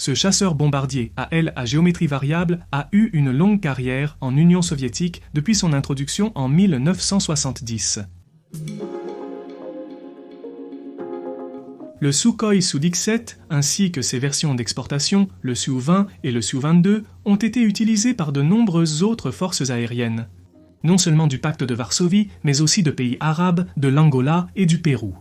Ce chasseur-bombardier à aile à géométrie variable a eu une longue carrière en Union soviétique depuis son introduction en 1970. Le Sukhoi Su-17 ainsi que ses versions d'exportation, le Su-20 et le Su-22, ont été utilisés par de nombreuses autres forces aériennes. Non seulement du pacte de Varsovie, mais aussi de pays arabes, de l'Angola et du Pérou.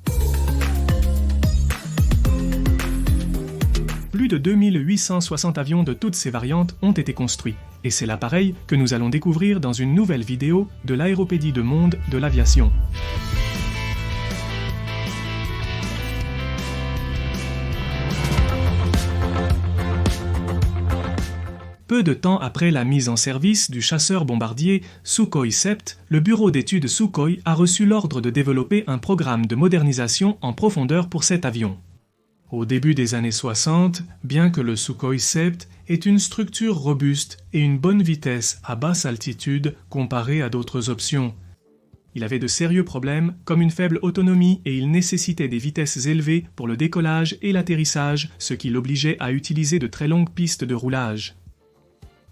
Plus de 2860 avions de toutes ces variantes ont été construits, et c'est l'appareil que nous allons découvrir dans une nouvelle vidéo de l'Aéropédie de monde de l'aviation. Peu de temps après la mise en service du chasseur-bombardier Sukhoi-7, le bureau d'études Sukhoi a reçu l'ordre de développer un programme de modernisation en profondeur pour cet avion. Au début des années 60, bien que le Sukhoi-7 ait une structure robuste et une bonne vitesse à basse altitude comparée à d'autres options, il avait de sérieux problèmes comme une faible autonomie et il nécessitait des vitesses élevées pour le décollage et l'atterrissage, ce qui l'obligeait à utiliser de très longues pistes de roulage.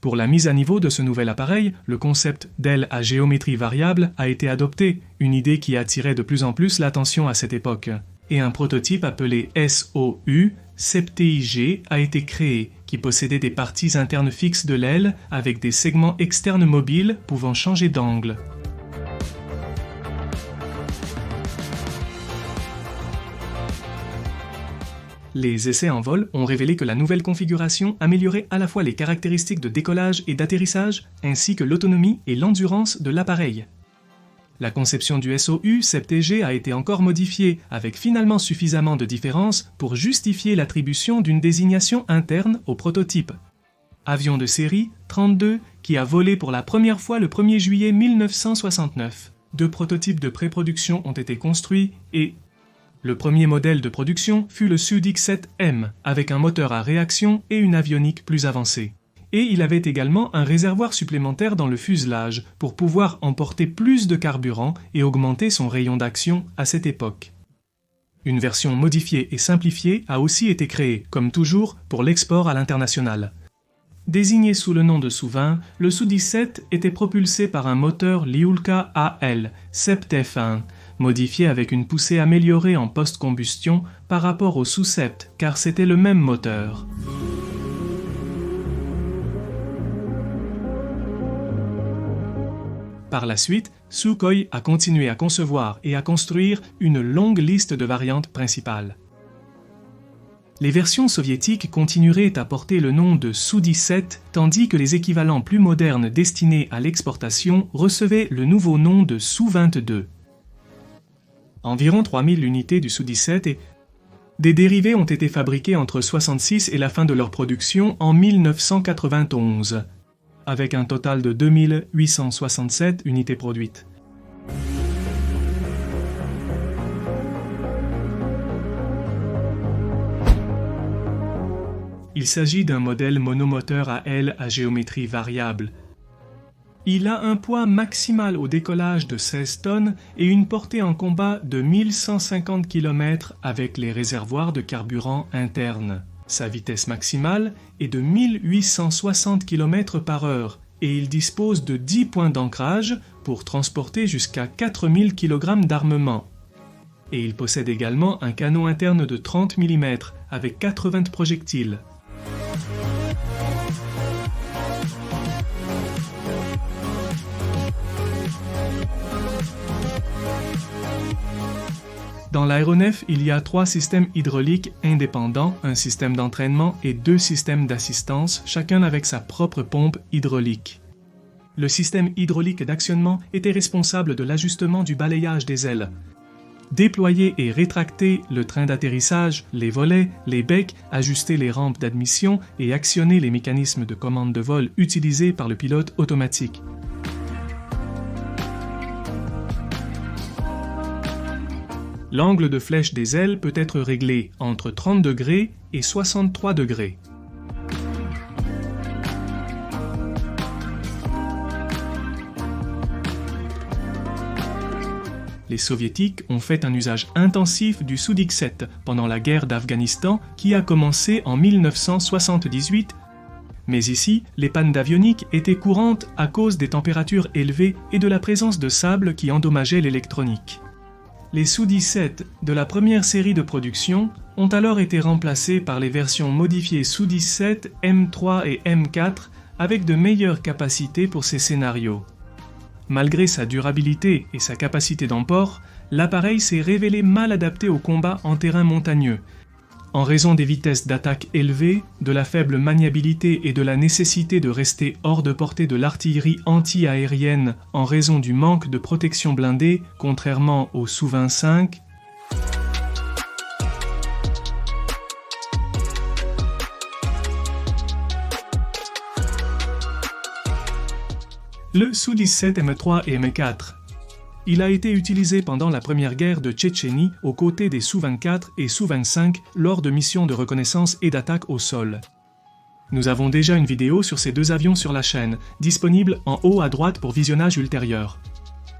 Pour la mise à niveau de ce nouvel appareil, le concept d'aile à géométrie variable a été adopté, une idée qui attirait de plus en plus l'attention à cette époque. Et un prototype appelé SOU-7IG a été créé, qui possédait des parties internes fixes de l'aile avec des segments externes mobiles pouvant changer d'angle. Les essais en vol ont révélé que la nouvelle configuration améliorait à la fois les caractéristiques de décollage et d'atterrissage, ainsi que l'autonomie et l'endurance de l'appareil. La conception du SOU-7IG a été encore modifiée, avec finalement suffisamment de différences pour justifier l'attribution d'une désignation interne au prototype. Avion de série 32 qui a volé pour la première fois le 1er juillet 1969. 2 prototypes de pré-production ont été construits et le premier modèle de production fut le Su-17M, avec un moteur à réaction et une avionique plus avancée. Et il avait également un réservoir supplémentaire dans le fuselage pour pouvoir emporter plus de carburant et augmenter son rayon d'action à cette époque. Une version modifiée et simplifiée a aussi été créée, comme toujours, pour l'export à l'international. Désigné sous le nom de Su-20, le Su-17 était propulsé par un moteur Lyulka AL 7F1, modifié avec une poussée améliorée en post-combustion par rapport au Su-7, car c'était le même moteur. Par la suite, Sukhoi a continué à concevoir et à construire une longue liste de variantes principales. Les versions soviétiques continueraient à porter le nom de Su-17, tandis que les équivalents plus modernes destinés à l'exportation recevaient le nouveau nom de Su-22. Environ 3000 unités du Su-17 et des dérivés ont été fabriqués entre 1966 et la fin de leur production en 1991, avec un total de 2867 unités produites. Il s'agit d'un modèle monomoteur à aile à géométrie variable. Il a un poids maximal au décollage de 16 tonnes et une portée en combat de 1150 km avec les réservoirs de carburant internes. Sa vitesse maximale est de 1860 km/h et il dispose de 10 points d'ancrage pour transporter jusqu'à 4000 kg d'armement. Et il possède également un canon interne de 30 mm avec 80 projectiles. Dans l'aéronef, il y a 3 systèmes hydrauliques indépendants, un système d'entraînement et 2 systèmes d'assistance, chacun avec sa propre pompe hydraulique. Le système hydraulique d'actionnement était responsable de l'ajustement du balayage des ailes. Déployer et rétracter le train d'atterrissage, les volets, les becs, ajuster les rampes d'admission et actionner les mécanismes de commande de vol utilisés par le pilote automatique. L'angle de flèche des ailes peut être réglé entre 30 degrés et 63 degrés. Les soviétiques ont fait un usage intensif du Su-17 pendant la guerre d'Afghanistan qui a commencé en 1978. Mais ici, les pannes d'avionique étaient courantes à cause des températures élevées et de la présence de sable qui endommageait l'électronique. Les Su-17 de la première série de production ont alors été remplacés par les versions modifiées Su-17, M3 et M4 avec de meilleures capacités pour ces scénarios. Malgré sa durabilité et sa capacité d'emport, l'appareil s'est révélé mal adapté au combat en terrain montagneux. En raison des vitesses d'attaque élevées, de la faible maniabilité et de la nécessité de rester hors de portée de l'artillerie anti-aérienne en raison du manque de protection blindée, contrairement au Su-25, le Su-17 M3 et M4. Il a été utilisé pendant la première guerre de Tchétchénie aux côtés des Su-24 et Su-25 lors de missions de reconnaissance et d'attaque au sol. Nous avons déjà une vidéo sur ces deux avions sur la chaîne, disponible en haut à droite pour visionnage ultérieur.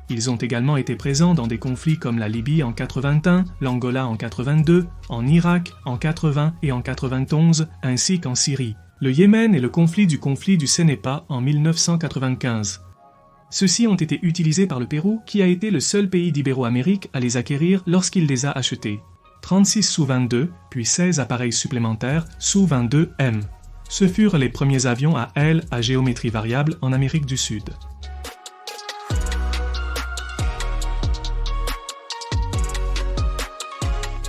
Ils ont également été présents dans des conflits comme la Libye en 81, l'Angola en 82, en Irak en 80 et en 91, ainsi qu'en Syrie, le Yémen et le conflit du Cénépa en 1995. Ceux-ci ont été utilisés par le Pérou, qui a été le seul pays d'Ibéro-Amérique à les acquérir lorsqu'il les a achetés. 36 Su-22, puis 16 appareils supplémentaires Su-22M. Ce furent les premiers avions à aile à géométrie variable en Amérique du Sud.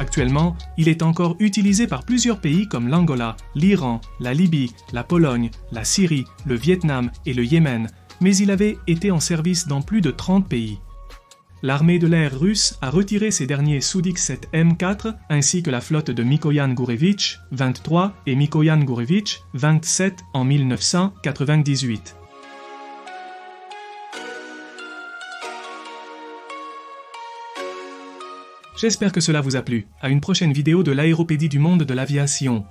Actuellement, il est encore utilisé par plusieurs pays comme l'Angola, l'Iran, la Libye, la Pologne, la Syrie, le Vietnam et le Yémen, mais il avait été en service dans plus de 30 pays. L'armée de l'air russe a retiré ses derniers Su-17 M4 ainsi que la flotte de Mikoyan Gourevitch 23 et Mikoyan Gourevitch 27 en 1998. J'espère que cela vous a plu. À une prochaine vidéo de l'Aéropédie du monde de l'aviation.